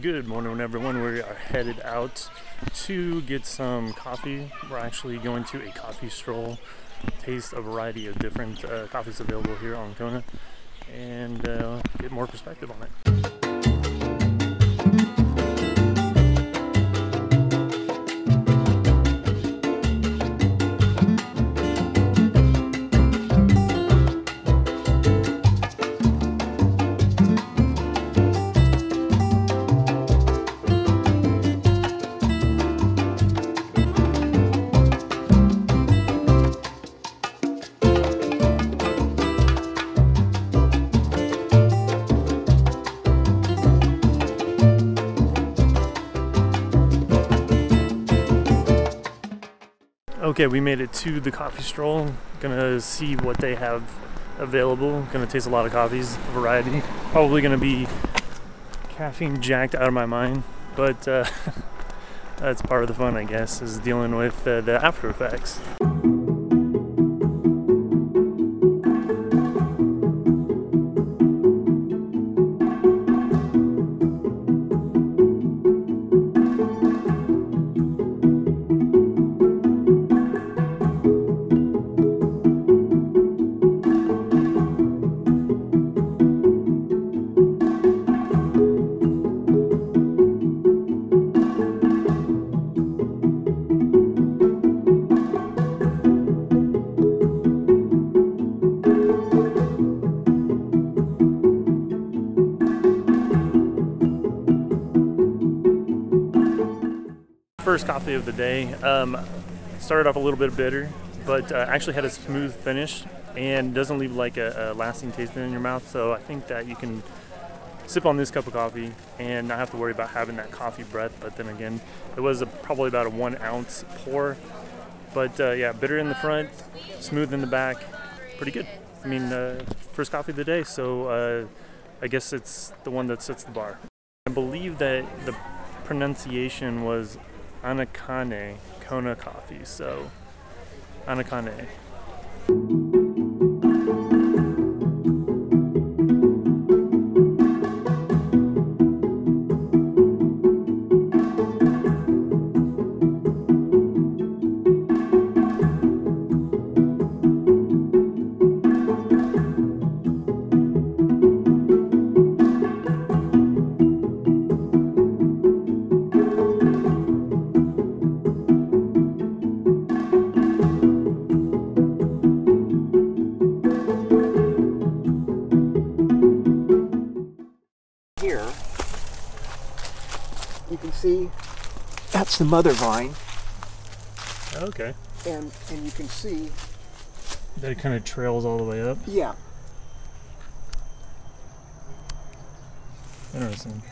Good morning, everyone. We are headed out to get some coffee. We're actually going to a coffee stroll, taste a variety of different coffees available here on Kona, and get more perspective on it. Okay, we made it to the coffee stroll. Gonna see what they have available. Gonna taste a lot of coffees, a variety. Probably gonna be caffeine jacked out of my mind, but that's part of the fun, I guess, is dealing with the after effects. First coffee of the day. Started off a little bit bitter, but actually had a smooth finish and doesn't leave like a lasting taste in your mouth. So I think that you can sip on this cup of coffee and not have to worry about having that coffee breath. But then again, it was probably about a 1 ounce pour. But yeah, bitter in the front, smooth in the back, pretty good. I mean, first coffee of the day, so I guess it's the one that sets the bar. I believe that the pronunciation was Anakane Kona coffee, so Anakane. Here, you can see that's the mother vine. Okay. And you can see that it kind of trails all the way up. Yeah. Interesting.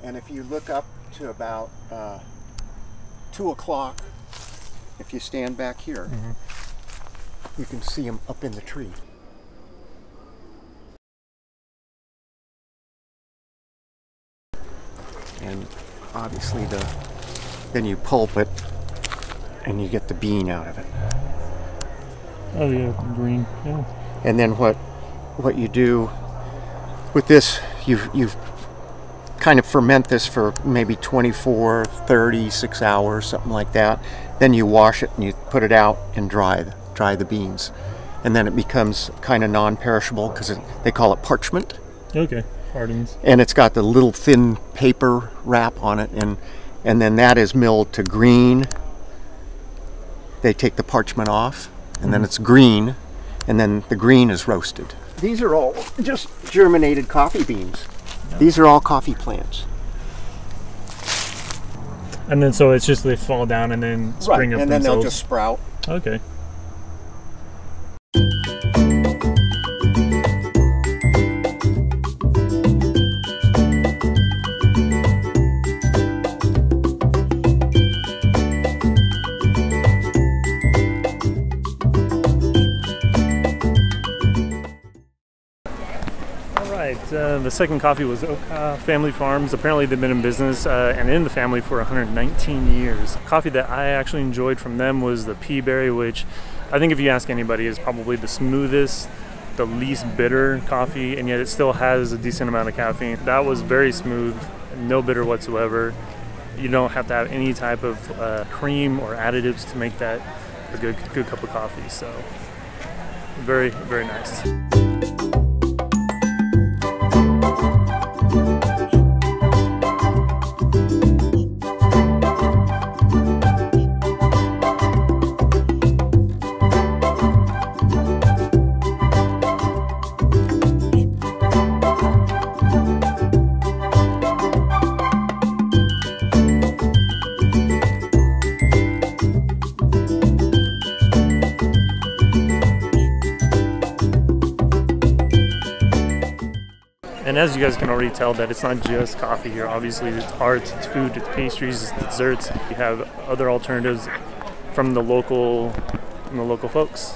And if you look up to about 2 o'clock, if you stand back here, you can see them up in the tree. And obviously then you pulp it and you get the bean out of it. Oh yeah, green. Yeah. And then what you do with this, you've kind of ferment this for maybe 24, 36 hours, something like that. Then you wash it and you put it out and dry the beans. And then it becomes kind of non-perishable because they call it parchment. Okay. Hardens. And it's got the little thin paper wrap on it, and then that is milled to green. They take the parchment off, and then it's green, and then the green is roasted. These are all just germinated coffee beans. Yeah. These are all coffee plants. And then so it's just they fall down and then spring up themselves. And then they'll just sprout. Okay. The second coffee was Oka Family Farms. Apparently they've been in business and in the family for 119 years. Coffee that I actually enjoyed from them was the pea berry, which I think if you ask anybody is probably the smoothest, the least bitter coffee, and yet it still has a decent amount of caffeine. That was very smooth, no bitter whatsoever. You don't have to have any type of cream or additives to make that a good cup of coffee. So very, very nice. And as you guys can already tell, that it's not just coffee here. Obviously, it's art, it's food, it's pastries, it's desserts. You have other alternatives from the local folks.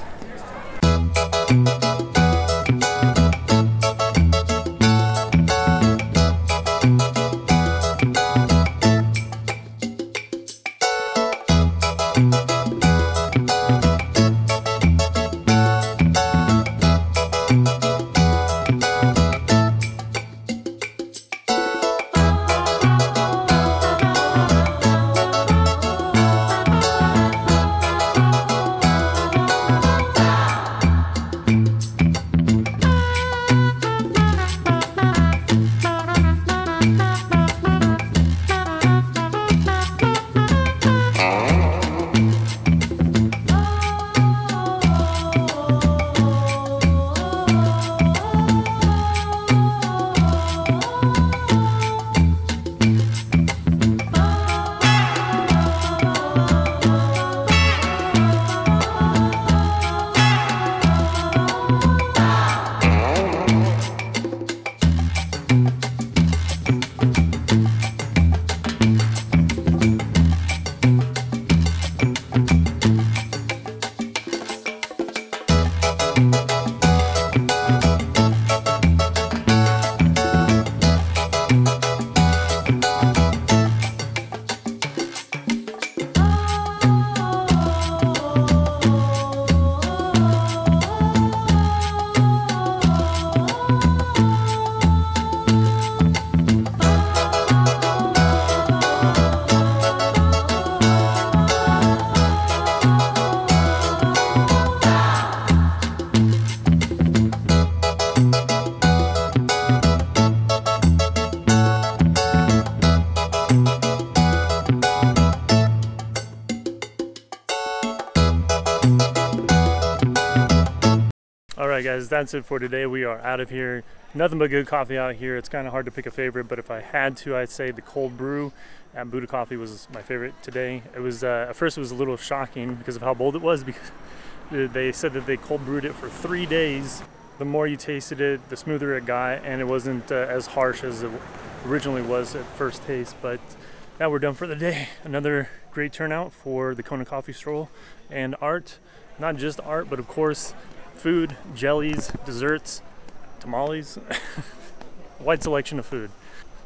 Alright guys, that's it for today. We are out of here. Nothing but good coffee out here. It's kind of hard to pick a favorite, but if I had to, I'd say the cold brew at Buddha Coffee was my favorite today. It was at first it was a little shocking because of how bold it was, because they said that they cold brewed it for 3 days. The more you tasted it, the smoother it got, and it wasn't as harsh as it originally was at first taste. But now we're done for the day. Another great turnout for the Kona Coffee Stroll and art. Not just art, but of course food, jellies, desserts, tamales, wide selection of food.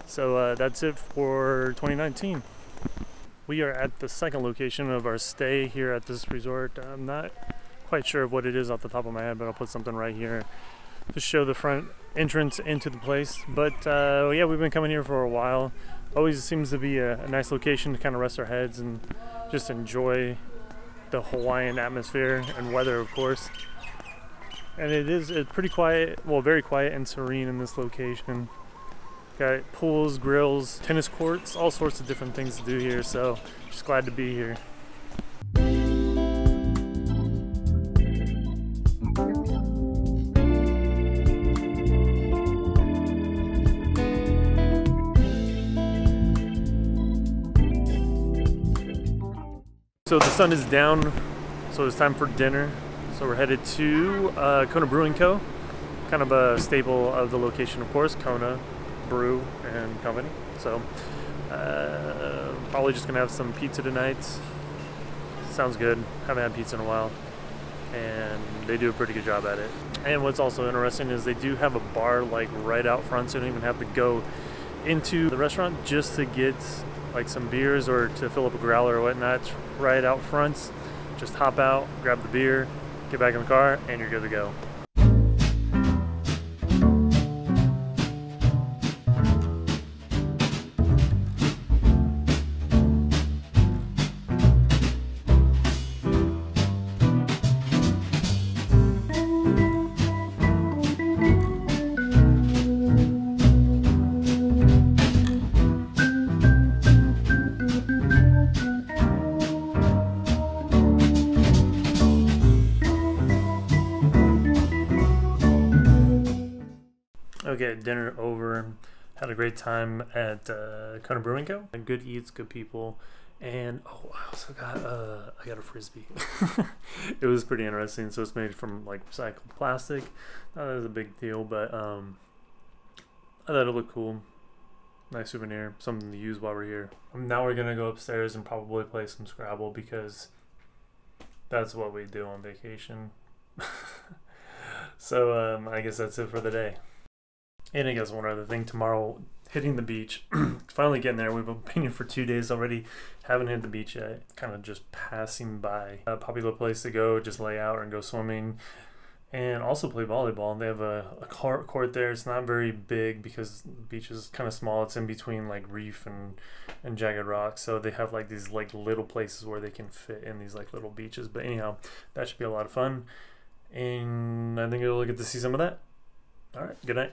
So that's it for 2019. We are at the second location of our stay here at this resort. I'm not quite sure of what it is off the top of my head, but I'll put something right here to show the front entrance into the place. But yeah, we've been coming here for a while. Always seems to be a nice location to kind of rest our heads and just enjoy the Hawaiian atmosphere and weather, of course. And it's pretty quiet, well, very quiet and serene in this location. Got pools, grills, tennis courts, all sorts of different things to do here, so just glad to be here. So the sun is down, so it's time for dinner. So we're headed to Kona Brewing Co. Kind of a staple of the location, of course, Kona Brew and Company. So probably just gonna have some pizza tonight. Sounds good. Haven't had pizza in a while, and they do a pretty good job at it. And what's also interesting is they do have a bar like right out front, so you don't even have to go into the restaurant just to get like some beers or to fill up a growler or whatnot. It's right out front. Just hop out, grab the beer, get back in the car, and you're good to go. dinner over. Had a great time at Kona Brewing Co. Good eats, good people, and oh, I also got I got a frisbee. It was pretty interesting. So it's made from like recycled plastic. Not that was a big deal, but I thought it looked cool. Nice souvenir, something to use while we're here. Now we're gonna go upstairs and probably play some Scrabble because that's what we do on vacation. So I guess that's it for the day. And I guess one other thing, tomorrow, hitting the beach. Finally getting there. We've been here for 2 days already. Haven't hit the beach yet. Kind of just passing by. A popular place to go, just lay out and go swimming. And also play volleyball. They have a court there. It's not very big because the beach is kind of small. It's in between like reef and jagged rocks. So they have like these like little places where they can fit in these like little beaches. But anyhow, that should be a lot of fun. And I think you'll get to see some of that. All right, good night.